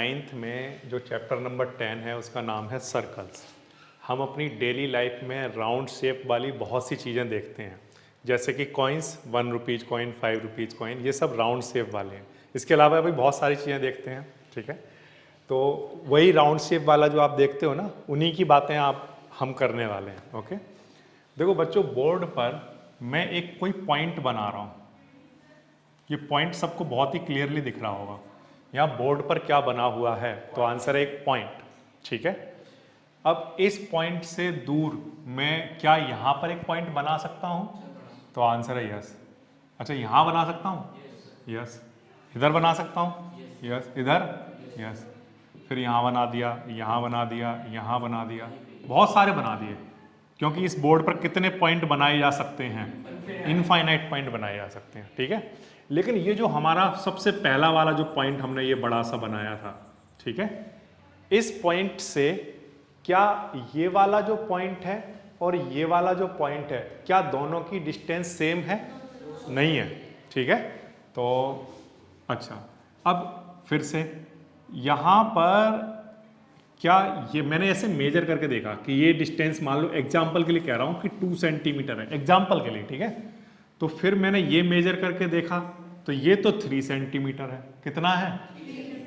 9th में जो chapter number 10 है उसका नाम है सर्कल्स। हम अपनी डेली लाइफ में राउंड शेप वाली बहुत सी चीज़ें देखते हैं, जैसे कि coins, 1 rupees coin, 5 rupees coin, ये सब राउंड शेप वाले हैं। इसके अलावा भी बहुत सारी चीज़ें देखते हैं, ठीक है। तो वही राउंड शेप वाला जो आप देखते हो ना, उन्हीं की बातें हम करने वाले हैं। ओके, देखो बच्चों, बोर्ड पर मैं एक कोई पॉइंट बना रहा हूँ। ये पॉइंट सबको बहुत ही क्लियरली दिख रहा होगा। यहाँ बोर्ड पर क्या बना हुआ है, तो आंसर है एक पॉइंट, ठीक है। अब इस पॉइंट से दूर मैं क्या यहाँ पर एक पॉइंट बना सकता हूँ, तो आंसर है यस। अच्छा, यहाँ बना सकता हूँ, यस। इधर बना सकता हूँ, यस। इधर, यस। फिर यहाँ बना दिया, यहाँ बना दिया, यहाँ बना दिया, बहुत सारे बना दिए, क्योंकि इस बोर्ड पर कितने पॉइंट बनाए जा सकते हैं, इनफाइनाइट पॉइंट बनाए जा सकते हैं, ठीक है। लेकिन ये जो हमारा सबसे पहला वाला जो पॉइंट हमने ये बड़ा सा बनाया था, ठीक है, इस पॉइंट से क्या ये वाला जो पॉइंट है और ये वाला जो पॉइंट है, क्या दोनों की डिस्टेंस सेम है? नहीं है, ठीक है। तो अच्छा, अब फिर से यहाँ पर क्या ये मैंने ऐसे मेजर करके देखा कि ये डिस्टेंस, मान लो एग्जाम्पल के लिए कह रहा हूँ कि 2 सेंटीमीटर है, एग्जाम्पल के लिए, ठीक है। तो फिर मैंने ये मेजर करके देखा तो ये तो 3 सेंटीमीटर है। कितना है?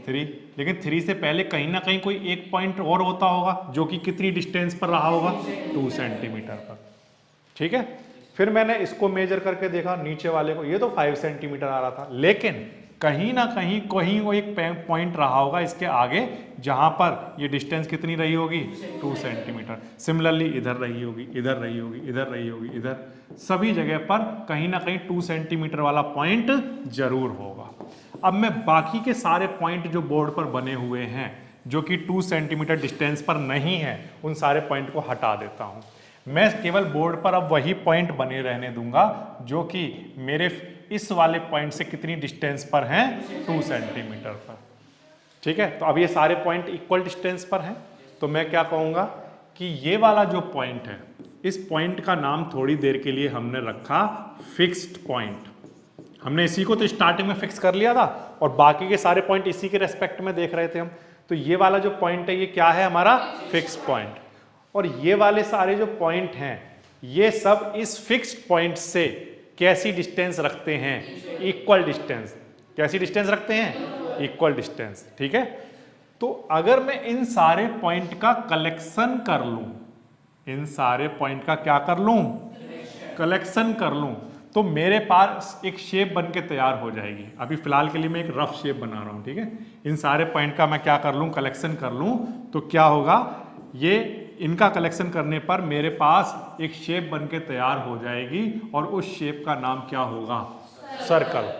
3। लेकिन 3 से पहले कहीं ना कहीं कोई एक पॉइंट और होता होगा जो कि कितनी डिस्टेंस पर रहा होगा, 2 सेंटीमीटर पर, ठीक है। फिर मैंने इसको मेजर करके देखा, नीचे वाले को, ये तो 5 सेंटीमीटर आ रहा था, लेकिन कहीं ना कहीं वो एक पॉइंट रहा होगा इसके आगे, जहां पर ये डिस्टेंस कितनी रही होगी, 2 सेंटीमीटर। सिमिलरली इधर रही होगी, इधर रही होगी, इधर रही होगी, इधर, सभी जगह पर कहीं ना कहीं 2 सेंटीमीटर वाला पॉइंट जरूर होगा। अब मैं बाकी के सारे पॉइंट जो बोर्ड पर बने हुए हैं, जो कि 2 सेंटीमीटर डिस्टेंस पर नहीं है, उन सारे पॉइंट को हटा देता हूं। मैं केवल बोर्ड पर अब वही पॉइंट बने रहने दूंगा जो कि मेरे इस वाले पॉइंट से कितनी डिस्टेंस पर हैं, 2 सेंटीमीटर पर, ठीक है। तो अब ये सारे पॉइंट इक्वल डिस्टेंस पर हैं, तो मैं क्या कहूंगा कि ये वाला जो पॉइंट है, इस पॉइंट का नाम थोड़ी देर के लिए हमने रखा फिक्स्ड पॉइंट। हमने इसी को तो स्टार्टिंग में फिक्स कर लिया था और बाकी के सारे पॉइंट इसी के रेस्पेक्ट में देख रहे थे हम। तो ये वाला जो पॉइंट है, ये क्या है, हमारा फिक्स्ड पॉइंट। और ये वाले सारे जो पॉइंट हैं, ये सब इस फिक्स्ड पॉइंट से कैसी डिस्टेंस रखते हैं, इक्वल डिस्टेंस। कैसी डिस्टेंस रखते हैं, इक्वल डिस्टेंस, ठीक है। तो अगर मैं इन सारे पॉइंट का कलेक्शन कर लूं, इन सारे पॉइंट का क्या कर लूं, कलेक्शन कर लूं, तो मेरे पास एक शेप बन के तैयार हो जाएगी। अभी फिलहाल के लिए मैं एक रफ शेप बना रहा हूं, ठीक है। इन सारे पॉइंट का मैं क्या कर लूं, कलेक्शन कर लूं, तो क्या होगा, ये इनका कलेक्शन करने पर मेरे पास एक शेप बन के तैयार हो जाएगी और उस शेप का नाम क्या होगा, सर्कल।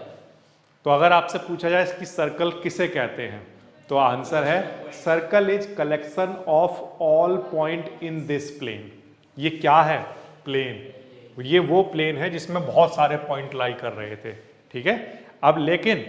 तो अगर आपसे पूछा जाए कि सर्कल किसे कहते हैं, तो आंसर है circle is collection of all point in this plane. ये क्या है, प्लेन। ये वो प्लेन है जिसमें बहुत सारे पॉइंट लाई कर रहे थे, ठीक है। अब लेकिन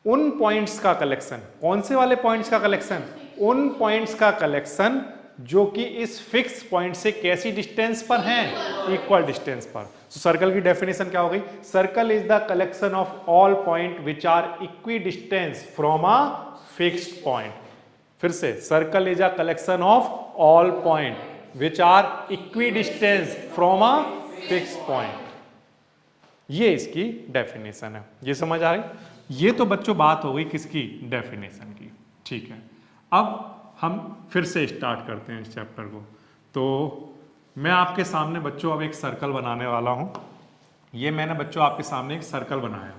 उन पॉइंट्स का कलेक्शन, कौन से वाले पॉइंट्स का कलेक्शन, उन पॉइंट्स का कलेक्शन जो कि इस फिक्स पॉइंट से कैसी डिस्टेंस पर हैं, इक्वल डिस्टेंस पर। तो सर्कल की डेफिनेशन क्या हो गई, circle is the collection of all point which are equidistance from a fixed point. फिर से, circle is a collection of all point which are equidistance from a fixed point. ये इसकी definition है। ये समझ आ गई। ये तो बच्चों बात हो गई किसकी, डेफिनेशन की, ठीक है। अब हम फिर से स्टार्ट करते हैं इस चैप्टर को। तो मैं आपके सामने बच्चों अब एक सर्कल बनाने वाला हूं। ये मैंने बच्चों आपके सामने एक सर्कल बनाया।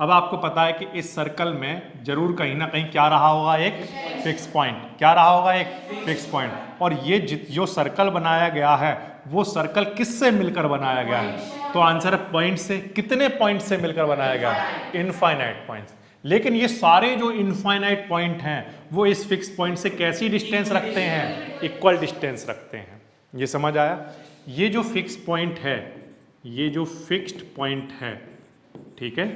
अब आपको पता है कि इस सर्कल में जरूर कहीं ना कहीं क्या रहा होगा, एक फिक्स पॉइंट। क्या रहा होगा, एक फिक्स पॉइंट। और ये जो सर्कल बनाया गया है, वो सर्कल किससे मिलकर बनाया गया है, तो आंसर है पॉइंट से। कितने पॉइंट से मिलकर बनाया गया है, इनफाइनाइट पॉइंट्स। लेकिन ये सारे जो इनफाइनाइट पॉइंट हैं, वो इस फिक्स पॉइंट से कैसी डिस्टेंस रखते हैं, इक्वल डिस्टेंस रखते हैं। ये समझ आया। ये जो फिक्स पॉइंट है, ये जो फिक्स्ड पॉइंट है, ठीक है,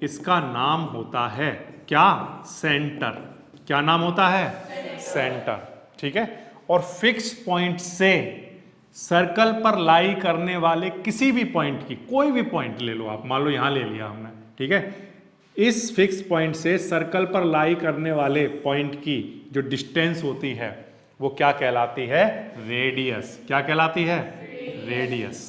इसका नाम होता है क्या, सेंटर। क्या नाम होता है, सेंटर, ठीक है। और फिक्स पॉइंट से सर्कल पर लाई करने वाले किसी भी पॉइंट की, कोई भी पॉइंट ले लो आप, मान लो यहां ले लिया हमने, ठीक है, इस फिक्स पॉइंट से सर्कल पर लाई करने वाले पॉइंट की जो डिस्टेंस होती है वो क्या कहलाती है? रेडियस। क्या कहलाती है? रेडियस।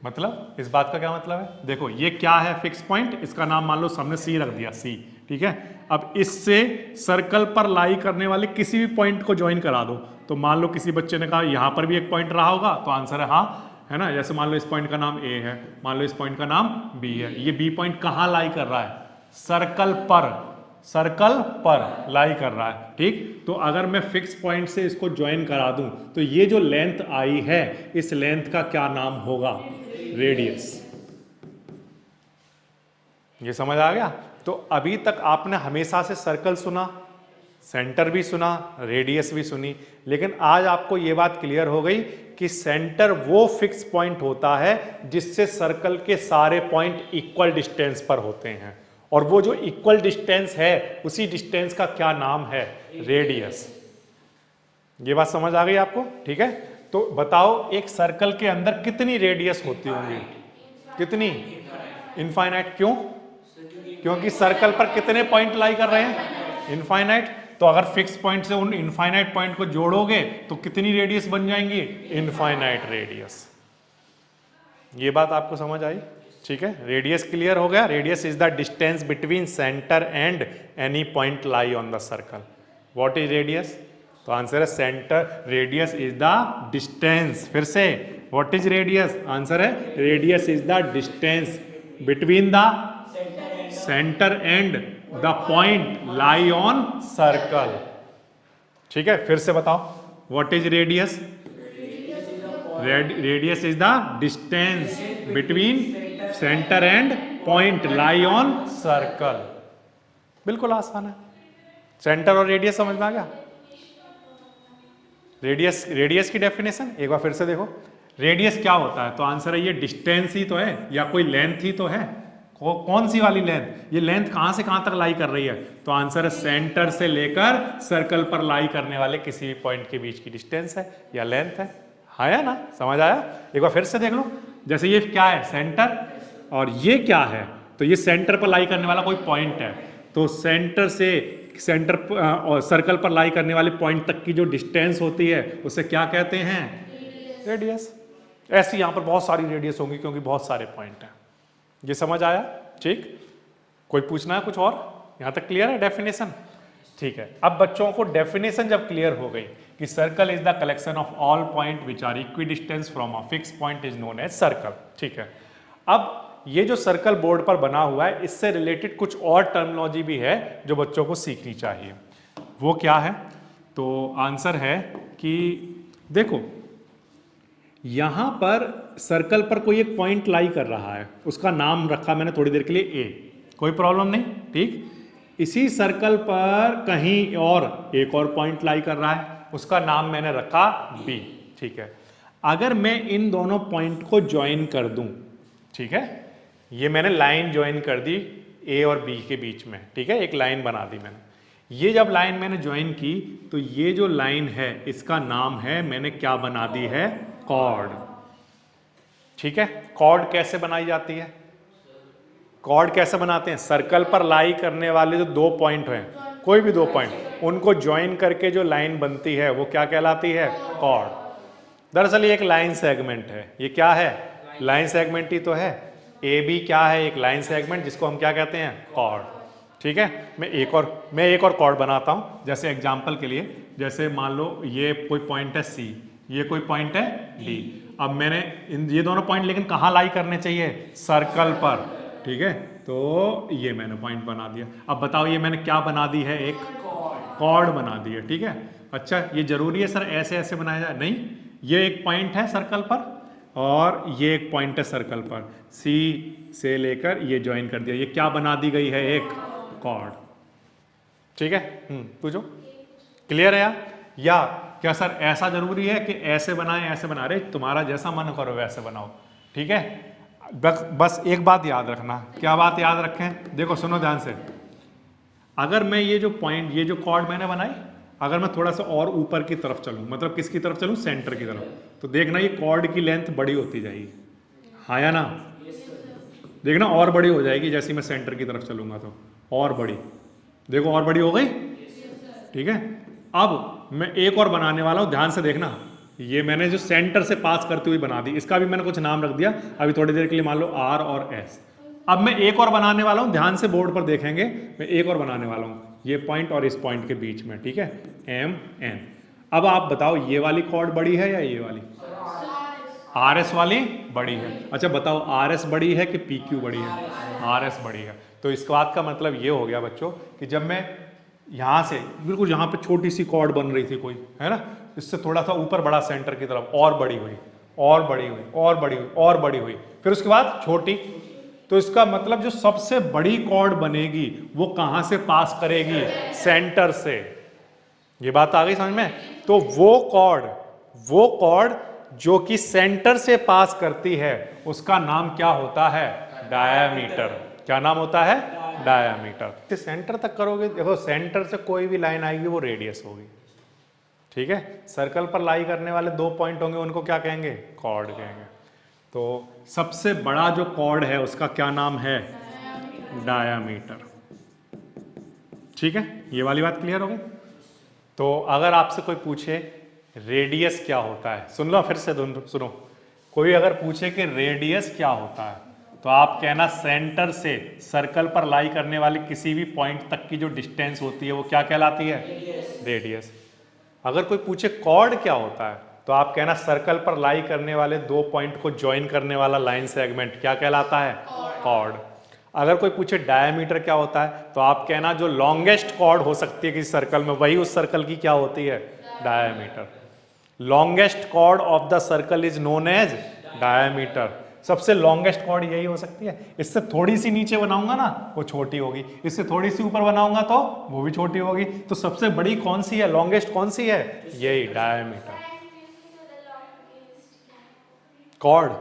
मतलब इस बात का क्या मतलब है? देखो ये क्या है फिक्स पॉइंट, इसका नाम मान लो हमने सी रख दिया, सी, ठीक है। अब इससे सर्कल पर लाई करने वाले किसी भी पॉइंट को ज्वाइन करा दो, तो मान लो किसी बच्चे ने कहा यहां पर भी एक पॉइंट रहा होगा, तो आंसर है हाँ, है ना। जैसे मान लो इस पॉइंट का नाम ए है, मान लो इस पॉइंट का नाम बी है, ये बी पॉइंट कहां लाई कर रहा है? सर्कल पर, सर्कल पर लाई कर रहा है, ठीक। तो अगर मैं फिक्स पॉइंट से इसको ज्वाइन करा दूं तो ये जो लेंथ आई है इस लेंथ का क्या नाम होगा? रेडियस। ये समझ आ गया? तो अभी तक आपने हमेशा से सर्कल सुना, सेंटर भी सुना, रेडियस भी सुनी, लेकिन आज आपको यह बात क्लियर हो गई कि सेंटर वो फिक्स पॉइंट होता है जिससे सर्कल के सारे पॉइंट इक्वल डिस्टेंस पर होते हैं, और वो जो इक्वल डिस्टेंस है उसी डिस्टेंस का क्या नाम है? रेडियस। ये बात समझ आ गई आपको? ठीक है। तो बताओ एक सर्कल के अंदर कितनी रेडियस होती होंगी? कितनी? इनफाइनाइट। क्यों? क्योंकि सर्कल पर कितने पॉइंट लाई कर रहे हैं? इनफाइनाइट। तो अगर फिक्स पॉइंट से उन इनफाइनाइट पॉइंट को जोड़ोगे तो कितनी रेडियस बन जाएंगी? Infinite radius. ये बात आपको समझ आई? ठीक है, रेडियस क्लियर हो गया। Radius is the distance between centre and any point lie on the circle. What is radius? तो आंसर है centre, radius is the distance. फिर से व्हाट इज रेडियस? आंसर है radius is the distance between the centre and the point lie on circle. ठीक है, फिर से बताओ what is radius? Radius is the distance between centre and point lie on circle. बिल्कुल आसान है। Centre और रेडियस समझ में आ गया? रेडियस की डेफिनेशन एक बार फिर से देखो। रेडियस क्या होता है? तो आंसर है ये डिस्टेंस ही तो है, या कोई लेंथ ही तो है। कौन सी वाली लेंथ? ये लेंथ कहां से कहां तक लाई कर रही है? तो आंसर है सेंटर से लेकर सर्कल पर लाई करने वाले किसी भी पॉइंट के बीच की डिस्टेंस है या लेंथ है। आया ना? समझ आया? एक बार फिर से देख लो। जैसे ये क्या है? सेंटर, और ये क्या है? तो ये सेंटर पर लाई करने वाला कोई पॉइंट है, तो सेंटर से सेंटर और सर्कल पर लाई करने वाले पॉइंट तक की जो डिस्टेंस होती है उसे क्या कहते हैं? रेडियस। ऐसी यहां पर बहुत सारी रेडियस होंगी क्योंकि बहुत सारे पॉइंट हैं। ये समझ आया? ठीक। कोई पूछना है कुछ और? यहां तक क्लियर है डेफिनेशन? ठीक है। अब बच्चों को डेफिनेशन जब क्लियर हो गई कि circle is the collection of all point which are equidistance from a fix point is known as circle. ठीक है। अब ये जो सर्कल बोर्ड पर बना हुआ है इससे रिलेटेड कुछ और टर्मिनोलॉजी भी है जो बच्चों को सीखनी चाहिए। वो क्या है? तो आंसर है कि देखो यहां पर सर्कल पर कोई एक पॉइंट लाई कर रहा है, उसका नाम रखा मैंने थोड़ी देर के लिए ए, कोई प्रॉब्लम नहीं, ठीक। इसी सर्कल पर कहीं और एक और पॉइंट लाई कर रहा है, उसका नाम मैंने रखा बी, ठीक है। अगर मैं इन दोनों पॉइंट को ज्वाइन कर दूं, ठीक है, ये मैंने लाइन ज्वाइन कर दी ए और बी के बीच में, ठीक है, एक लाइन बना दी मैंने। ये जब लाइन मैंने ज्वाइन की तो ये जो लाइन है इसका नाम है, मैंने क्या बना दी है? कॉर्ड। ठीक है। कॉर्ड कैसे बनाई जाती है? कॉर्ड कैसे बनाते हैं? सर्कल पर लाई करने वाले जो दो पॉइंट हैं, कोई भी दो पॉइंट, उनको ज्वाइन करके जो लाइन बनती है वो क्या कहलाती है? कॉर्ड। दरअसल ये एक लाइन सेगमेंट है। ये क्या है? लाइन सेगमेंट ही तो है। ए बी क्या है? एक लाइन सेगमेंट जिसको हम क्या कहते हैं? कॉर्ड। ठीक है। मैं एक और कॉर्ड बनाता हूं। जैसे एग्जांपल के लिए, जैसे मान लो ये कोई पॉइंट है सी, ये कोई पॉइंट है डी। अब मैंने ये दोनों पॉइंट लेकिन कहाँ लाई करने चाहिए? सर्कल पर, ठीक है। तो ये मैंने पॉइंट बना दिया। अब बताओ ये मैंने क्या बना दी है? एक कॉर्ड बना दी है, ठीक है। अच्छा, ये जरूरी है सर ऐसे ऐसे बनाया जाए? नहीं, ये एक पॉइंट है सर्कल पर और ये एक पॉइंट है सर्कल पर, सी से लेकर ये ज्वाइन कर दिया, ये क्या बना दी गई है? एक कॉर्ड। ठीक है। पूछो। क्लियर है? या क्या सर ऐसा जरूरी है कि ऐसे बनाएं ऐसे बना रहे? तुम्हारा जैसा मन करो वैसे बनाओ, ठीक है। बस एक बात याद रखना। क्या बात याद रखें? देखो सुनो ध्यान से। अगर मैं ये जो पॉइंट, ये जो कॉर्ड मैंने बनाई, अगर मैं थोड़ा सा और ऊपर की तरफ चलूं, मतलब किसकी तरफ चलूं? सेंटर की तरफ, तो देखना ये कॉर्ड की लेंथ बड़ी होती जाएगी। हाँ या ना? देखना और बड़ी हो जाएगी जैसे ही मैं सेंटर की तरफ चलूंगा तो, और बड़ी, देखो और बड़ी हो गई। ठीक है, अब मैं एक और बनाने वाला हूं, ध्यान से देखना। ये मैंने जो सेंटर से पास करती हुई बना दी, इसका भी मैंने कुछ नाम रख दिया अभी थोड़ी देर के लिए, मान लो आर और एस। अब मैं एक और बनाने वाला हूं, ध्यान से बोर्ड पर देखेंगे, मैं एक और बनाने वाला हूं ये पॉइंट और इस पॉइंट के बीच में। ठीक है, एम एन। अब आप बताओ ये वाली कॉर्ड बड़ी है या ये वाली? आर एस वाली बड़ी है। अच्छा बताओ आर एस बड़ी है कि पी क्यू बड़ी है? आर एस बड़ी है। तो इस बात का मतलब ये हो गया बच्चों कि जब मैं यहां से बिल्कुल यहाँ पे छोटी सी कॉर्ड बन रही थी कोई, है ना, इससे थोड़ा सा ऊपर बढ़ा सेंटर की तरफ, और बड़ी हुई, और बड़ी हुई, और बड़ी हुई, और बड़ी हुई, फिर उसके बाद छोटी। तो इसका मतलब जो सबसे बड़ी कॉर्ड बनेगी वो कहां से पास करेगी? सेंटर से। ये बात आ गई समझ में? तो वो कॉर्ड जो कि सेंटर से पास करती है उसका नाम क्या होता है? डायामीटर। क्या नाम होता है? डायामीटर। सेंटर तक करोगे, देखो सेंटर से कोई भी लाइन आएगी वो रेडियस होगी। ठीक है, सर्कल पर लाई करने वाले 2 पॉइंट होंगे उनको क्या कहेंगे? कॉर्ड कहेंगे। तो सबसे बड़ा जो कॉर्ड है उसका क्या नाम है? डायामीटर। ठीक है, ये वाली बात क्लियर हो गई? तो अगर आपसे कोई पूछे रेडियस क्या होता है, सुन लो फिर से सुनो, कोई अगर पूछे कि रेडियस क्या होता है तो आप कहना सेंटर से सर्कल पर लाई करने वाले किसी भी पॉइंट तक की जो डिस्टेंस होती है वो क्या कहलाती है? रेडियस। अगर कोई पूछे कॉर्ड क्या होता है तो आप कहना सर्कल पर लाई करने वाले 2 पॉइंट को ज्वाइन करने वाला लाइन सेगमेंट क्या कहलाता है? कॉर्ड। अगर कोई पूछे डायमीटर क्या होता है तो आप कहना जो लॉन्गेस्ट कॉर्ड हो सकती है किसी सर्कल में वही उस सर्कल की क्या होती है? Diameter. Longest chord of the circle is known as diameter. सबसे लॉन्गेस्ट कॉर्ड यही हो सकती है। इससे थोड़ी सी नीचे बनाऊंगा ना वो छोटी होगी, इससे थोड़ी सी ऊपर बनाऊंगा तो वो भी छोटी होगी। तो सबसे बड़ी कौन सी है? लॉन्गेस्ट कौन सी है? यही डायमीटर कॉर्ड।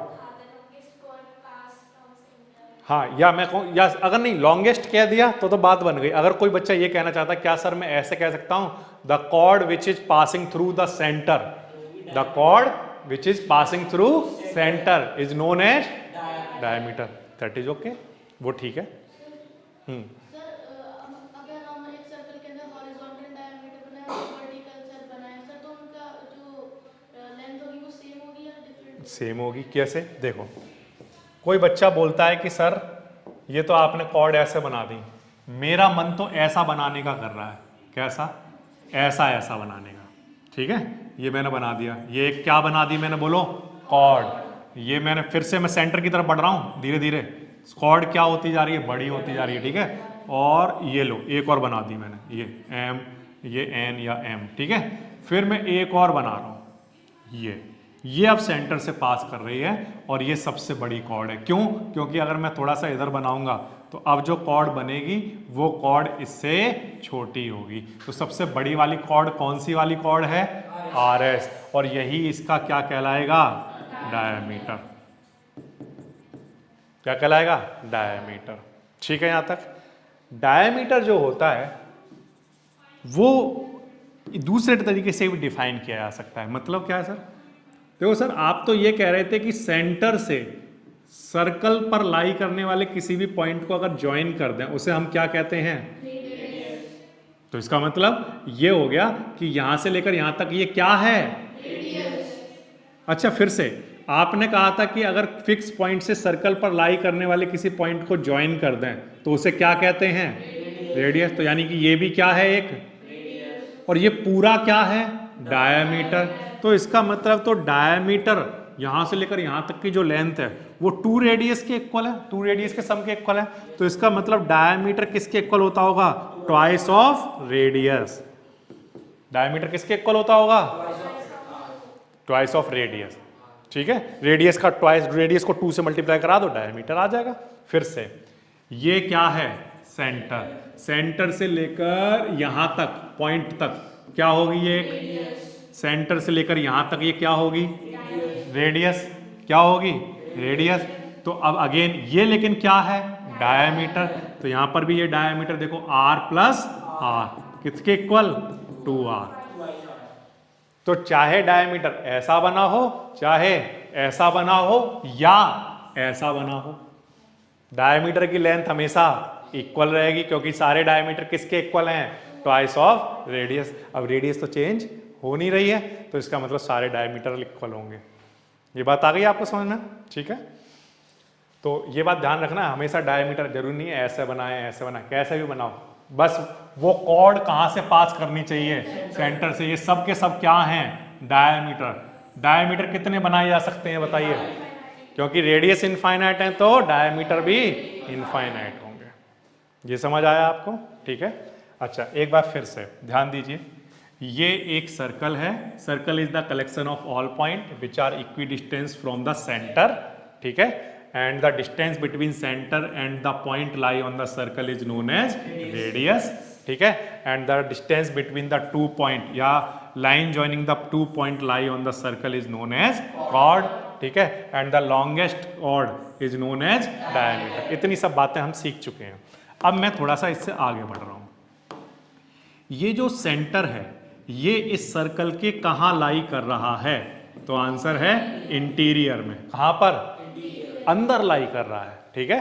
हाँ, या मैं कहूँ, या अगर नहीं लॉन्गेस्ट कह दिया तो बात बन गई। अगर कोई बच्चा ये कहना चाहता क्या सर मैं ऐसे कह सकता हूं, the chord which is passing through the centre, the chord which is passing through center is known as diameter. That is okay, वो ठीक है। सर अगर हम एक सर्कल के अंदर हॉरिजॉन्टल डायमीटर बनाए और वर्टिकल सर बनाए सर, तो उनका जो लेंथ होगी वो सेम होगी या डिफरेंट? सेम होगी। कैसे? देखो कोई बच्चा बोलता है कि सर ये तो आपने कॉर्ड ऐसे बना दी, मेरा मन तो ऐसा बनाने का कर रहा है। कैसा? ऐसा बनाने का। ठीक है, ये मैंने बना दिया। ये क्या बना दी मैंने? बोलो कॉर्ड। ये मैंने फिर से मैं सेंटर की तरफ बढ़ रहा हूं धीरे धीरे, कॉर्ड क्या होती जा रही है? बड़ी होती जा रही है। ठीक है, और ये लो एक और बना दी मैंने, ये एम, ये एन या एम। ठीक है, फिर मैं एक और बना रहा हूं, ये अब सेंटर से पास कर रही है और ये सबसे बड़ी कॉर्ड है। क्यों? क्योंकि अगर मैं थोड़ा सा इधर बनाऊंगा तो अब जो कॉर्ड बनेगी वो कॉर्ड इससे छोटी होगी। तो सबसे बड़ी वाली कॉर्ड कौन सी वाली कॉर्ड है? R S. और यही इसका क्या कहलाएगा? डायमीटर। क्या कहलाएगा? डायमीटर। ठीक है, यहां तक। डायमीटर जो होता है वो दूसरे तरीके से भी डिफाइन किया जा सकता है। मतलब क्या है सर? देखो सर, आप तो ये कह रहे थे कि सेंटर से सर्कल पर लाई करने वाले किसी भी पॉइंट को अगर ज्वाइन कर दें उसे हम क्या कहते हैं? तो इसका मतलब ये हो गया कि यहां से लेकर यहां तक ये क्या है? अच्छा, फिर से आपने कहा था कि अगर फिक्स पॉइंट से सर्कल पर लाई करने वाले किसी पॉइंट को ज्वाइन कर दें तो उसे क्या कहते हैं? रेडियस। तो यानी कि ये भी क्या है? एक। और ये पूरा क्या है? डायमीटर। तो इसका मतलब तो डायमीटर यहां से लेकर यहां तक की जो लेंथ है वो 2 रेडियस के इक्वल है, 2 रेडियस के सम के इक्वल है। तो इसका मतलब डायमीटर किसके इक्वल होता होगा? Twice of radius. डायमीटर किसके इक्वल होता होगा? Twice of radius. ठीक है, रेडियस का ट्वाइस, रेडियस को 2 से मल्टीप्लाई करा दो, डायमीटर आ जाएगा। फिर से ये क्या है? सेंटर। सेंटर से लेकर यहां तक पॉइंट तक क्या होगी? ये एक। सेंटर से लेकर यहां तक ये क्या होगी? रेडियस। क्या होगी? रेडियस। तो अब अगेन ये लेकिन क्या है? डायमीटर। तो यहां पर भी ये डायमीटर देखो r प्लस आर किसके इक्वल? 2r। तो चाहे डायमीटर ऐसा बना हो, चाहे ऐसा बना हो, या ऐसा बना हो, डायमीटर की लेंथ हमेशा इक्वल रहेगी क्योंकि सारे डायमीटर किसके इक्वल हैं, ट्वाइस ऑफ रेडियस। अब रेडियस तो चेंज हो नहीं रही है तो इसका मतलब सारे डायमीटर इक्वल होंगे। ये बात आ गई आपको समझ में, ठीक है। तो ये बात ध्यान रखना, हमेशा डायमीटर जरूरी नहीं है ऐसे बनाए ऐसे बनाए, कैसे भी बनाओ, बस वो कॉर्ड कहाँ से पास करनी चाहिए, सेंटर से। ये सब के सब क्या हैं, डायमीटर। डायमीटर कितने बनाए जा सकते हैं बताइए, क्योंकि रेडियस इनफाइनाइट है तो डायमीटर भी इनफाइनाइट होंगे। ये समझ आया आपको, ठीक है। अच्छा एक बार फिर से ध्यान दीजिए, ये एक सर्कल है, circle is the collection of all point which are equidistance from the centre, ठीक है, and the distance between centre and the point lie on the circle is known as radius, ठीक है, and the distance between the two point या line joining the two point lie on the circle is known as chord, ठीक है, and the longest chord is known as diameter. इतनी सब बातें हम सीख चुके हैं। अब मैं थोड़ा सा इससे आगे बढ़ रहा हूं। ये जो सेंटर है ये इस सर्कल के कहाँ लाई कर रहा है, तो आंसर है इंटीरियर में। कहाँ पर, अंदर लाई कर रहा है, ठीक है।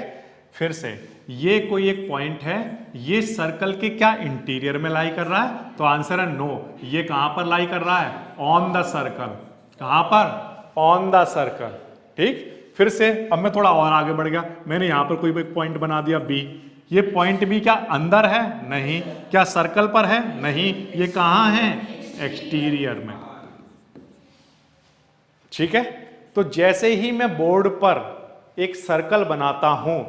फिर से ये कोई एक पॉइंट है, ये सर्कल के क्या इंटीरियर में लाई कर रहा है, तो आंसर है नो। ये कहां पर लाई कर रहा है, ऑन द सर्कल। कहां पर, ऑन द सर्कल, ठीक। फिर से अब मैं थोड़ा और आगे बढ़ गया, मैंने यहां पर कोई एक पॉइंट बना दिया बी। ये पॉइंट बी क्या अंदर है, नहीं। क्या सर्कल पर है, नहीं। ये कहां है, एक्सटीरियर में, ठीक है। तो जैसे ही मैं बोर्ड पर एक सर्कल बनाता हूं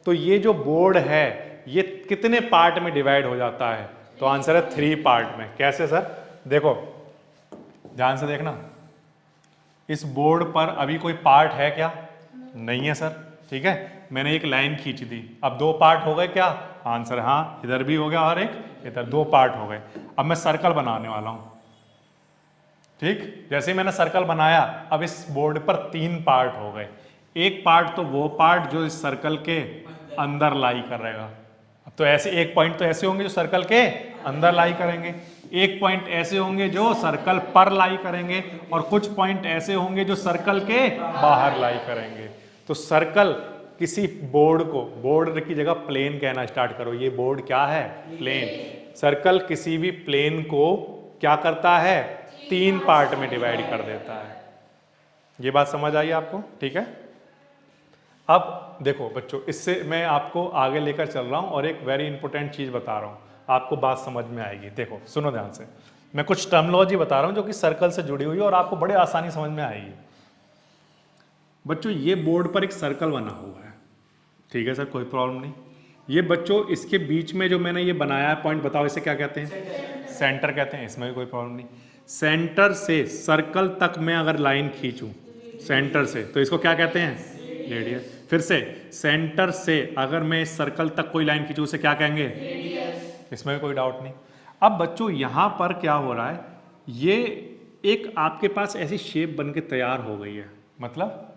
तो ये जो बोर्ड है ये कितने पार्ट में डिवाइड हो जाता है, तो आंसर है 3 पार्ट में। कैसे सर, देखो ध्यान से देखना, इस बोर्ड पर अभी कोई पार्ट है क्या, नहीं है सर, ठीक है। मैंने एक लाइन खींच दी, अब 2 पार्ट हो गए क्या, आंसर हाँ, इधर भी हो गया और एक इधर, 2 पार्ट हो गए। अब मैं सर्कल बनाने वाला हूं, ठीक। जैसे ही मैंने सर्कल बनाया, अब इस बोर्ड पर 3 पार्ट हो गए। एक पार्ट तो वो पार्ट जो इस सर्कल के अंदर लाई करेगा, तो ऐसे एक पॉइंट तो ऐसे होंगे जो सर्कल के अंदर लाई करेंगे, एक पॉइंट ऐसे होंगे जो सर्कल पर लाई करेंगे, और कुछ पॉइंट ऐसे होंगे जो सर्कल के बाहर लाई करेंगे। तो सर्कल किसी बोर्ड को, बोर्ड की जगह प्लेन कहना स्टार्ट करो, ये बोर्ड क्या है, प्लेन। सर्कल किसी भी प्लेन को क्या करता है, 3 पार्ट में डिवाइड कर देता है। ये बात समझ आई आपको, ठीक है। अब देखो बच्चों, इससे मैं आपको आगे लेकर चल रहा हूं और एक वेरी इंपॉर्टेंट चीज बता रहा हूं, आपको बात समझ में आएगी। देखो सुनो ध्यान से, मैं कुछ टर्मिनोलॉजी बता रहा हूं जो कि सर्कल से जुड़ी हुई है और आपको बड़े आसानी समझ में आएगी। बच्चों ये बोर्ड पर एक सर्कल बना हुआ है, ठीक है सर, कोई प्रॉब्लम नहीं। ये बच्चों इसके बीच में जो मैंने ये बनाया है पॉइंट, बताओ इसे क्या कहते हैं, सेंटर कहते हैं, इसमें भी कोई प्रॉब्लम नहीं। सेंटर से सर्कल तक मैं अगर लाइन खींचूं सेंटर से, तो इसको क्या कहते हैं, रेडियस। फिर से सेंटर से अगर मैं इस सर्कल तक कोई लाइन खींचूं उसे क्या कहेंगे, रेडियस। इसमें भी कोई डाउट नहीं। अब बच्चों यहां पर क्या हो रहा है, ये एक आपके पास ऐसी शेप बन के तैयार हो गई है, मतलब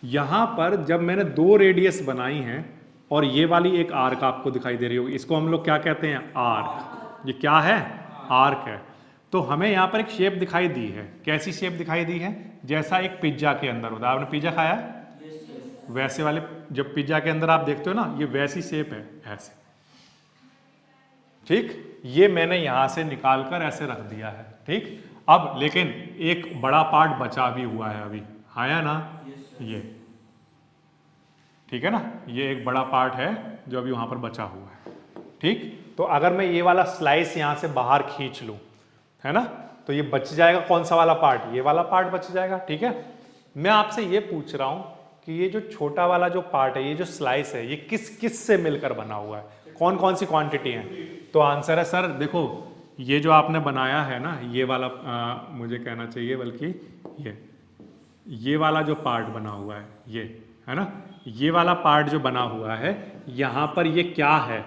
यहां पर जब मैंने 2 रेडियस बनाई हैं और ये वाली एक आर्क आपको दिखाई दे रही होगी, इसको हम लोग क्या कहते हैं, आर्क। ये क्या है, आर्क है। तो हमें यहाँ पर एक शेप दिखाई दी है, कैसी शेप दिखाई दी है, जैसा एक पिज्जा के अंदर होता है। आपने पिज्जा खाया है, वैसे वाले जब पिज्जा के अंदर आप देखते हो ना, ये वैसी शेप है, ऐसे, ठीक। ये मैंने यहां से निकाल कर ऐसे रख दिया है, ठीक। अब लेकिन एक बड़ा पार्ट बचा भी हुआ है अभी, आया ना, ये ठीक है ना, ये एक बड़ा पार्ट है जो अभी वहां पर बचा हुआ है, ठीक। तो अगर मैं ये वाला स्लाइस यहां से बाहर खींच लूं, है ना, तो ये बच जाएगा, कौन सा वाला पार्ट, ये वाला पार्ट बच जाएगा, ठीक है। मैं आपसे ये पूछ रहा हूं कि ये जो छोटा वाला जो पार्ट है, ये जो स्लाइस है, ये किस किस से मिलकर बना हुआ है, कौन कौन सी क्वांटिटी है, तो आंसर है सर देखो, ये जो आपने बनाया है ना, ये वाला मुझे कहना चाहिए बल्कि ये वाला जो पार्ट बना हुआ है, ये है ना, ये वाला पार्ट जो बना हुआ है, यहां पर ये क्या है,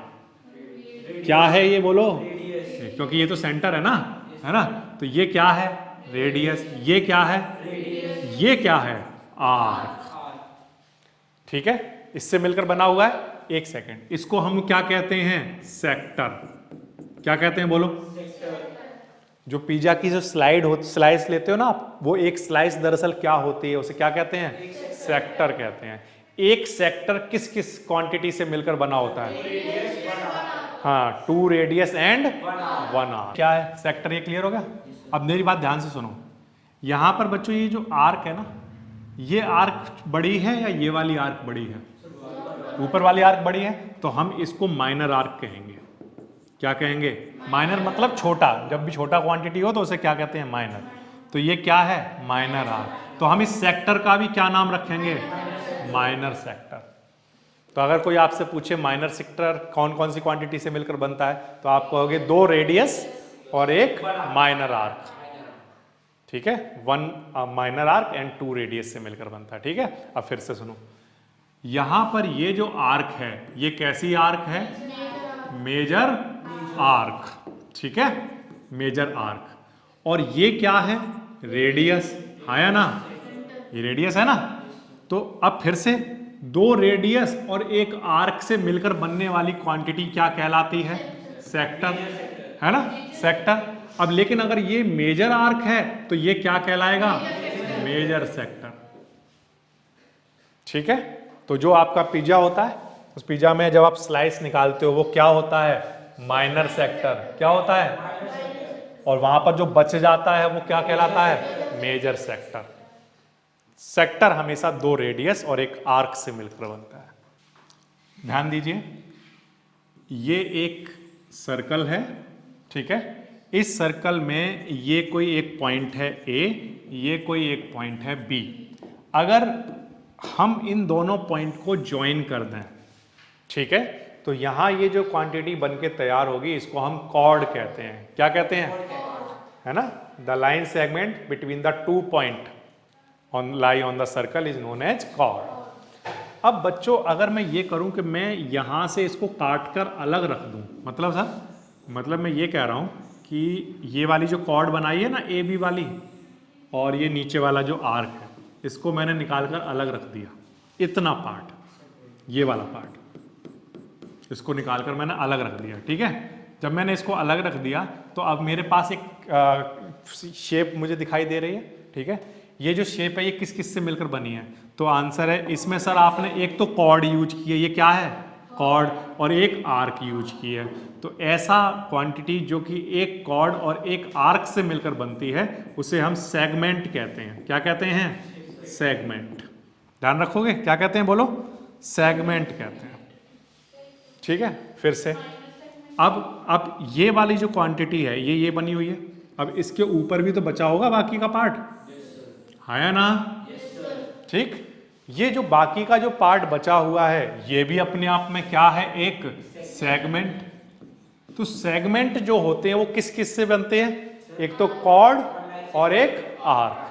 क्या है ये बोलो, क्योंकि ये तो सेंटर है ना, तो ये क्या है, रेडियस। ये क्या है, रेडियस। ये क्या है, आर्क, ठीक है, इससे मिलकर बना हुआ है। एक सेकंड, इसको हम क्या कहते हैं, सेक्टर। क्या कहते हैं बोलो, सेक्टर। जो पिज्जा की जो स्लाइस लेते हो ना आप, वो एक स्लाइस दरअसल क्या होती है, उसे क्या कहते हैं, सेक्टर कहते हैं। एक सेक्टर किस किस क्वांटिटी से मिलकर बना होता है? हाँ, 2 रेडियस एंड 1 आर्क। क्या है सेक्टर? ये क्लियर हो गया? अब मेरी बात ध्यान से सुनो, यहां पर बच्चों ये जो आर्क है ना, ये आर्क बड़ी है या ये वाली आर्क बड़ी है? ऊपर वाली आर्क बड़ी है, तो हम इसको माइनर आर्क कहेंगे। क्या कहेंगे? माइनर मतलब छोटा। जब भी छोटा क्वांटिटी हो तो उसे क्या कहते हैं? माइनर। तो ये क्या है? Minor arc. तो हम इस सेक्टर का भी क्या नाम रखेंगे? Minor sector. तो अगर कोई आपसे पूछे माइनर सेक्टर कौन कौन सी क्वांटिटी से मिलकर बनता है, तो आप कहोगे 2 रेडियस और एक माइनर आर्क। ठीक है, 1 माइनर आर्क एंड 2 रेडियस से मिलकर बनता है। ठीक है, अब फिर से सुनो, यहां पर ये जो आर्क है ये कैसी आर्क है? Major arc. ठीक है, मेजर आर्क। और ये क्या है? रेडियस। है ना, ये रेडियस है ना। तो अब फिर से 2 रेडियस और एक आर्क से मिलकर बनने वाली क्वांटिटी क्या कहलाती है? सेक्टर। है ना, सेक्टर। अब लेकिन अगर ये मेजर आर्क है तो ये क्या कहलाएगा? Major sector. ठीक है, तो जो आपका पिज्जा होता है, उस पिज्जा में जब आप स्लाइस निकालते हो वो क्या होता है? Minor sector. क्या होता है? और वहां पर जो बच जाता है वो क्या कहलाता है? Major sector. सेक्टर हमेशा 2 रेडियस और एक आर्क से मिलकर बनता है। ध्यान दीजिए, ये एक सर्कल है। ठीक है, इस सर्कल में ये कोई एक पॉइंट है A, ये कोई एक पॉइंट है B। अगर हम इन दोनों पॉइंट को ज्वाइन कर दें, ठीक है, तो यहां ये जो क्वांटिटी बनके तैयार होगी इसको हम कॉर्ड कहते हैं। क्या कहते हैं? है ना, the line segment between the 2 point lie on the circle is known as chord. अब बच्चों अगर मैं ये करूं कि मैं यहां से इसको काट कर अलग रख दूं, मतलब सर, मतलब मैं ये कह रहा हूं कि ये वाली जो कॉर्ड बनाई है ना AB वाली, और ये नीचे वाला जो आर्क है, इसको मैंने निकाल कर अलग रख दिया। इतना पार्ट, ये वाला पार्ट, इसको निकाल कर मैंने अलग रख दिया। ठीक है, जब मैंने इसको अलग रख दिया तो अब मेरे पास एक शेप मुझे दिखाई दे रही है। ठीक है, ये जो शेप है ये किस किस से मिलकर बनी है? तो आंसर है इसमें सर आपने एक तो कॉर्ड यूज की है, ये क्या है? कॉर्ड। और एक आर्क यूज की है। तो ऐसा क्वांटिटी जो कि एक कॉर्ड और एक आर्क से मिलकर बनती है उसे हम सेगमेंट कहते हैं। क्या कहते हैं? सेगमेंट। ध्यान रखोगे, क्या कहते हैं? बोलो, सेगमेंट कहते हैं। ठीक है, फिर से अब ये वाली जो क्वांटिटी है ये बनी हुई है। अब इसके ऊपर भी तो बचा होगा बाकी का पार्ट, है ना? ठीक, ये जो बाकी का जो पार्ट बचा हुआ है ये भी अपने आप में क्या है? एक सेगमेंट। तो सेगमेंट जो होते हैं वो किस किस से बनते हैं? एक तो कॉर्ड और एक आर्क।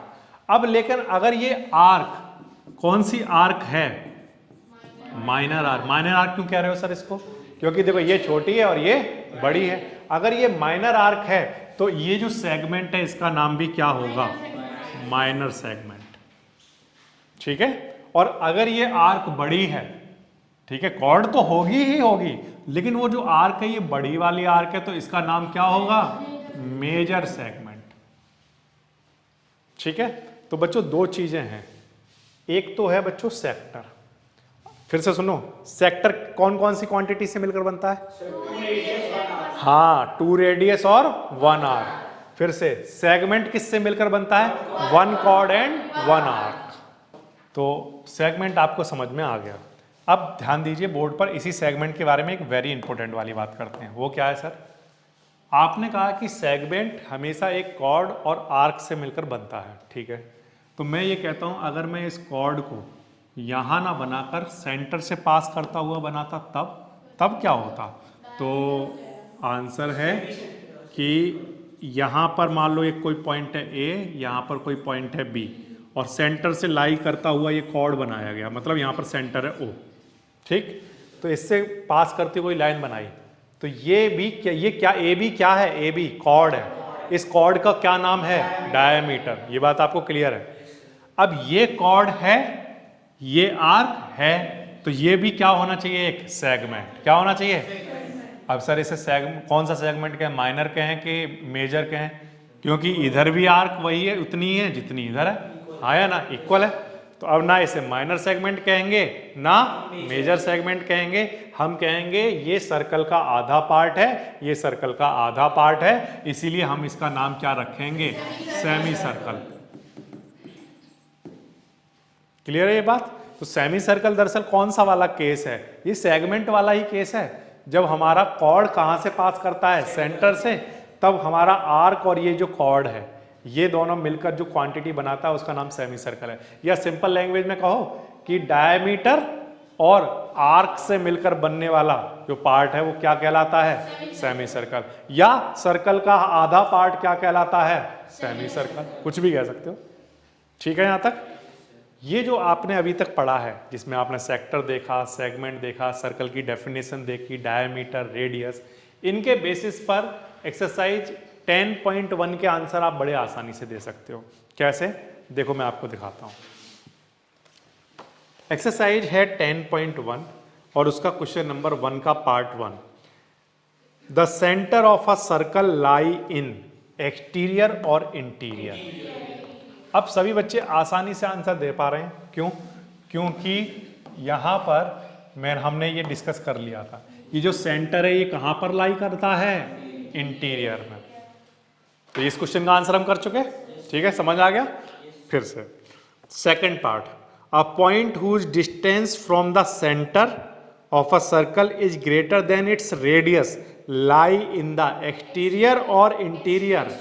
अब लेकिन अगर ये आर्क, कौन सी आर्क है? Minor arc. माइनर आर्क क्यों कह रहे हो सर इसको? क्योंकि देखो ये छोटी है और ये बड़ी है। अगर ये माइनर आर्क है तो ये जो सेगमेंट है इसका नाम भी क्या होगा? Minor segment. ठीक है, और अगर ये आर्क बड़ी है, ठीक है, कॉर्ड तो होगी ही होगी, लेकिन वो जो आर्क है ये बड़ी वाली आर्क है, तो इसका नाम क्या होगा? Major segment. ठीक है, तो बच्चों 2 चीजें हैं, एक तो है बच्चों सेक्टर। फिर से सुनो, सेक्टर कौन कौन सी क्वांटिटी से मिलकर बनता है? हाँ, 2 रेडियस और 1 आर्क। फिर से सेगमेंट किससे मिलकर बनता है? 1 कॉर्ड एंड 1 आर्क। तो सेगमेंट आपको समझ में आ गया। अब ध्यान दीजिए, बोर्ड पर इसी सेगमेंट के बारे में एक वेरी इंपॉर्टेंट वाली बात करते हैं। वो क्या है सर? आपने कहा कि सेगमेंट हमेशा एक कॉर्ड और आर्क से मिलकर बनता है। ठीक है, तो मैं ये कहता हूं अगर मैं इस कॉर्ड को यहां ना बनाकर सेंटर से पास करता हुआ बनाता तब क्या होता? तो आंसर है कि यहां पर मान लो एक कोई पॉइंट है A, यहां पर कोई पॉइंट है B, और सेंटर से लाई करता हुआ ये कॉर्ड बनाया गया, मतलब यहां पर सेंटर है O। ठीक, तो इससे पास करती हुई लाइन बनाई, तो ये भी क्या, ये क्या AB क्या है? AB कॉर्ड है। इस कॉर्ड का क्या नाम है? डायमीटर। ये बात आपको क्लियर है? अब ये कॉर्ड है, ये आर्क है, तो ये भी क्या होना चाहिए? एक सेगमेंट। क्या होना चाहिए? अब सर इसे कौन सा सेगमेंट कहें? माइनर कहें कि मेजर कहें? क्योंकि इधर भी आर्क वही है, उतनी है जितनी इधर है, आया ना, इक्वल है। तो अब ना इसे माइनर सेगमेंट कहेंगे ना मेजर सेगमेंट कहेंगे, हम कहेंगे ये सर्कल का आधा पार्ट है, ये सर्कल का आधा पार्ट है, इसीलिए हम इसका नाम क्या रखेंगे, सेमी सर्कल। क्लियर है ये बात? तो सेमी सर्कल दरअसल कौन सा वाला केस है, ये सेगमेंट वाला ही केस है। जब हमारा कॉर्ड कहां से पास करता है, सेंटर से, तब हमारा आर्क और ये जो कॉर्ड है ये दोनों मिलकर जो क्वांटिटी बनाता है उसका नाम सेमी सर्कल है। या सिंपल लैंग्वेज में कहो कि डायमीटर और आर्क से मिलकर बनने वाला जो पार्ट है वो क्या कहलाता है, सेमी सर्कल। या सर्कल का आधा पार्ट क्या कहलाता है, सेमी सर्कल, कुछ भी कह सकते हो। ठीक है यहां तक? ये जो आपने अभी तक पढ़ा है, जिसमें आपने सेक्टर देखा, सेगमेंट देखा, सर्कल की डेफिनेशन देखी, डायमीटर, रेडियस, इनके बेसिस पर एक्सरसाइज 10.1 के आंसर आप बड़े आसानी से दे सकते हो। कैसे? देखो मैं आपको दिखाता हूं। एक्सरसाइज है 10.1 और उसका क्वेश्चन नंबर 1 का part 1। The centre of a circle lie in exterior और इंटीरियर। अब सभी बच्चे आसानी से आंसर दे पा रहे हैं। क्यों? क्योंकि यहां पर हमने ये डिस्कस कर लिया था, ये जो सेंटर है ये कहां पर लाई करता है, इंटीरियर में। तो इस क्वेश्चन का आंसर हम कर चुके। ठीक है, समझ आ गया? फिर से second part, a point whose distance from the centre of a circle is greater than its radius lie in the exterior और इंटीरियर।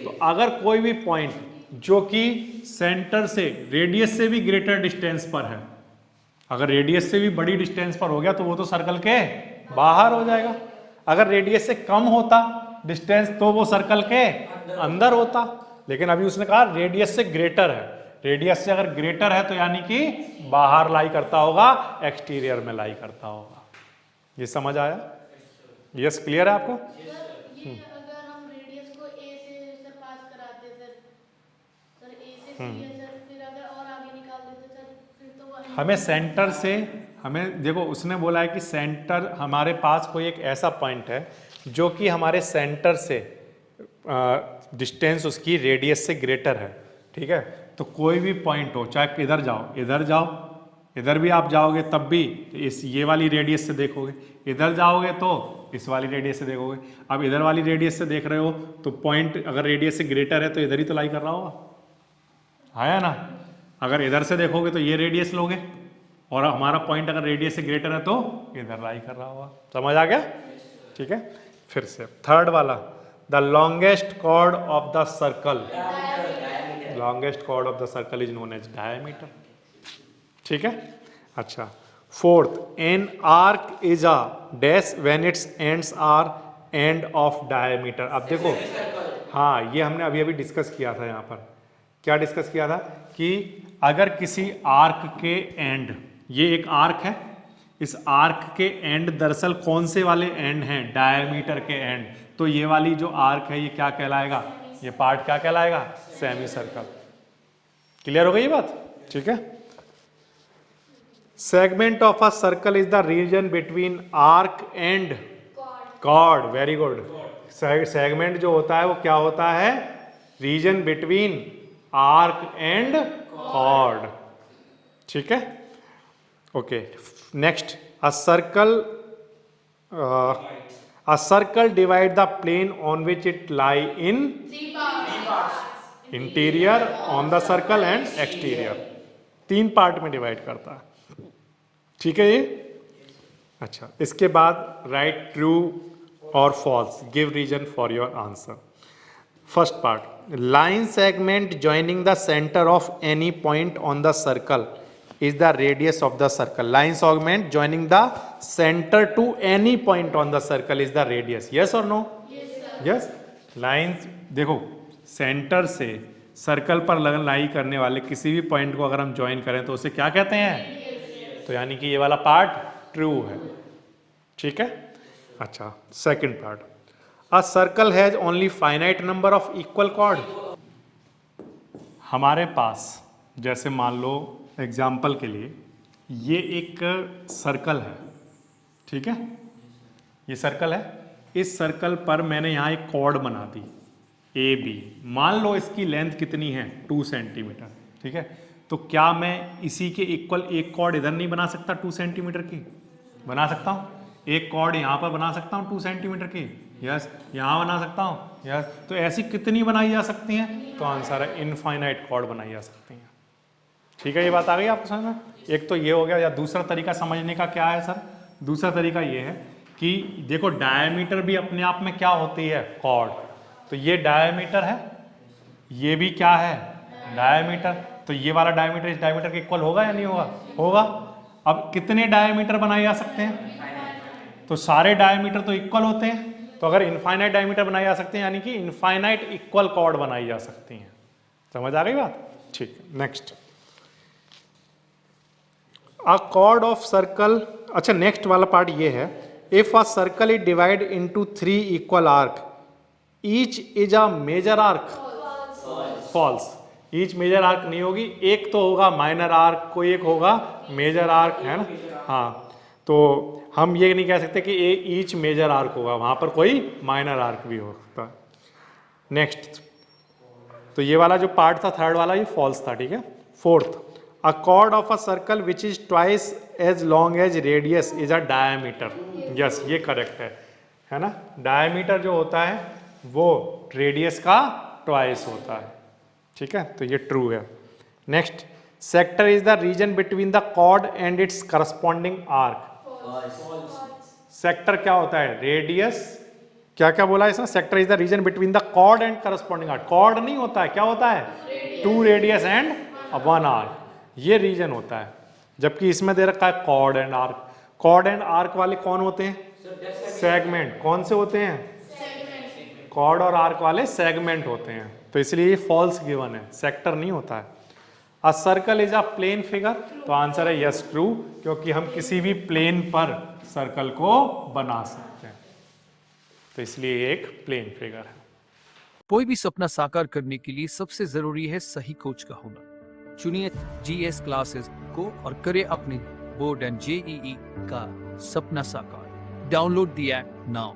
तो अगर कोई भी पॉइंट जो कि सेंटर से, रेडियस से भी ग्रेटर डिस्टेंस पर है, अगर रेडियस से भी बड़ी डिस्टेंस पर हो गया तो वो तो सर्कल के बाहर हो जाएगा। अगर रेडियस से कम होता डिस्टेंस तो वो सर्कल के अंदर होता। लेकिन अभी उसने कहा रेडियस से ग्रेटर है, रेडियस से अगर ग्रेटर है तो यानी कि बाहर लाई करता होगा, एक्सटीरियर में लाई करता होगा। ये समझ आया? यस, क्लियर है आपको? ये अगर हम रेडियस को ए से सर पास कराते सर ए से सी है सर, फिर अगर और आगे निकाल देते सर, फिर तो वो हमें सेंटर से, हमें देखो उसने बोला है कि सेंटर, हमारे पास कोई एक ऐसा पॉइंट है जो कि हमारे सेंटर से डिस्टेंस उसकी रेडियस से ग्रेटर है। ठीक है, तो कोई भी पॉइंट हो, चाहे इधर जाओ, इधर जाओ, इधर भी आप जाओगे तब भी इस ये वाली रेडियस से देखोगे, इधर जाओगे तो इस वाली रेडियस से देखोगे। अब इधर वाली रेडियस से देख रहे हो तो पॉइंट अगर रेडियस से ग्रेटर है तो इधर ही तो लाई कर रहा होगा, है ना? अगर इधर से देखोगे तो ये रेडियस लोगे और हमारा पॉइंट अगर रेडियस से ग्रेटर है तो इधर लाई कर रहा होगा। समझ आ गया? ठीक है, फिर से थर्ड वाला, the longest chord of the circle, longest chord of the circle is known as diameter. ठीक है, अच्छा। Fourth, an arc is a dash when its ends are end of diameter. अब देखो, हाँ ये हमने अभी अभी डिस्कस किया था। यहाँ पर क्या डिस्कस किया था कि अगर किसी आर्क के एंड, ये एक आर्क है, इस आर्क के एंड दरअसल कौन से वाले एंड हैं, डायमीटर के एंड, तो ये वाली जो आर्क है ये क्या कहलाएगा, ये पार्ट क्या कहलाएगा, सेमी सर्कल। क्लियर हो गई ये बात? ठीक है। Segment of a circle is the region between arc and chord. Very good. Segment जो होता है वो क्या होता है, region between arc and chord. ठीक है, okay. Next, a circle divide the plane on which it lie in interior on the circle and exterior. 3 part में डिवाइड करता है। ठीक है ये? अच्छा, इसके बाद राइट ट्रू और false, give reason for your answer. First part, line segment joining the centre of any point on the circle is the radius of the circle. Line segment joining the center to any point on the circle is the radius. Yes or no? Yes sir. Yes. Lines, देखो centre से circle पर लाई करने वाले किसी भी point को अगर हम ज्वाइन करें तो उसे क्या कहते हैं, तो यानी कि ये वाला पार्ट ट्रू है। ठीक है, अच्छा। Second part, a circle has only finite number of equal cord. हमारे पास जैसे मान लो एग्जाम्पल के लिए ये एक सर्कल है, ठीक है, ये सर्कल है, इस सर्कल पर मैंने यहाँ एक कॉर्ड बना दी ए बी। मान लो इसकी लेंथ कितनी है, 2 सेंटीमीटर। ठीक है, तो क्या मैं इसी के इक्वल एक कॉर्ड इधर नहीं बना सकता 2 सेंटीमीटर की? बना सकता हूँ। एक कॉर्ड यहाँ पर बना सकता हूँ 2 सेंटीमीटर की, यस। यहाँ बना सकता हूँ, यस। तो ऐसी कितनी बनाई जा सकती हैं? तो आंसर है इनफाइनाइट कॉर्ड बनाई जा सकती हैं। ठीक है, ये बात आ गई आपको समझ में? एक तो ये हो गया। या दूसरा तरीका समझने का क्या है सर? दूसरा तरीका ये है कि देखो डायमीटर भी अपने आप में क्या होती है? कॉर्ड। तो ये डायमीटर है, ये भी क्या है? डायमीटर। तो ये वाला डायमीटर इस डायमीटर के इक्वल होगा या नहीं होगा? होगा। अब कितने डायमीटर बनाए जा सकते हैं? तो सारे डायमीटर तो इक्वल होते हैं। तो अगर इनफाइनाइट डायमीटर बनाए जा सकते हैं यानी कि इनफाइनाइट इक्वल कॉर्ड बनाई जा सकती हैं। समझ आ गई बात? ठीक, next. A chord of circle. अच्छा, नेक्स्ट वाला पार्ट ये है, if a circle is divide into 3 equal arc, each is a major arc. False. Each major arc नहीं होगी, एक तो होगा माइनर आर्क, कोई एक होगा मेजर आर्क, है ना? हाँ, तो हम ये नहीं कह सकते कि ईच मेजर आर्क होगा, वहां पर कोई माइनर आर्क भी हो सकता है। नेक्स्ट, तो ये वाला जो पार्ट था थर्ड वाला, ये फॉल्स था, ठीक है। Fourth, a chord of a circle which is twice as long as radius is a diameter. Yes, ये करेक्ट है ना? डायमीटर जो होता है वो रेडियस का ट्वाइस होता है, ठीक है, तो ये ट्रू है। Next, sector is the region between the chord and its corresponding arc. Sector क्या होता है? रेडियस। क्या क्या बोला इसमें? Sector is the region between the chord and corresponding arc. Chord नहीं होता है, क्या होता है? 2 रेडियस एंड 1 आर्क, ये रीजन होता है। जबकि इसमें दे रखा है chord and arc. Chord and arc वाले कौन होते हैं? सेगमेंट। कौन से होते हैं? कॉर्ड और आर्क वाले सेगमेंट होते हैं, तो इसलिए ये फॉल्स गिवन है, सेक्टर नहीं होता है। A circle is a plane figure, तो आंसर है यस ट्रू, क्योंकि हम किसी भी प्लेन पर सर्कल को बना सकते हैं, तो इसलिए ये एक प्लेन फिगर है। कोई भी सपना साकार करने के लिए सबसे जरूरी है सही कोच का होना। चुनिए GS क्लासेस को और करें अपने बोर्ड एंड JEE का सपना साकार। Download the app now.